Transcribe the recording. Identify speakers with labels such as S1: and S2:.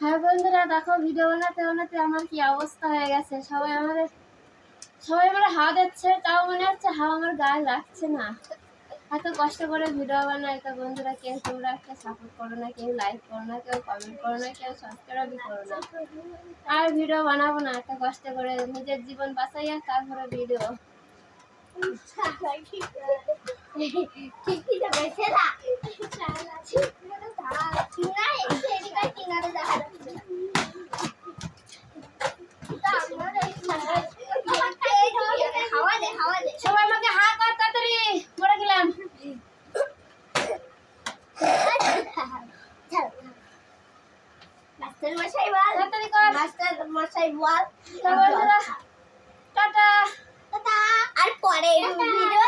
S1: হ্যাঁ বন্ধুরা দেখো, ভিডিও বানাতে বানাতে আমার কি অবস্থা হয়ে গেছে। সবাই আমার হাওয়া দিচ্ছে, তাও মনে হচ্ছে হাওয়া আমার গায়ে লাগছে না। এত কষ্ট করে ভিডিও বানাই, তো বন্ধুরা কেউ তোমরা একটা সাপোর্ট করো না, কেউ লাইক করো না, কেউ কমেন্ট করো না, কেউ সাবস্ক্রাইব করো না। আর ভিডিও বানাবো না, এত কষ্ট করে নিজের জীবন বাঁচাইয়া তারপরে ভিডিও। সবাই আমাকে হা কর, তাড়াতাড়ি মরে গেলাম।
S2: মাস্টার মশাই বল,
S1: তাড়াতাড়ি কর।
S2: মাস্টার মশাই বল।
S1: টাটা।
S2: টাটা। আর পরে ভিডিও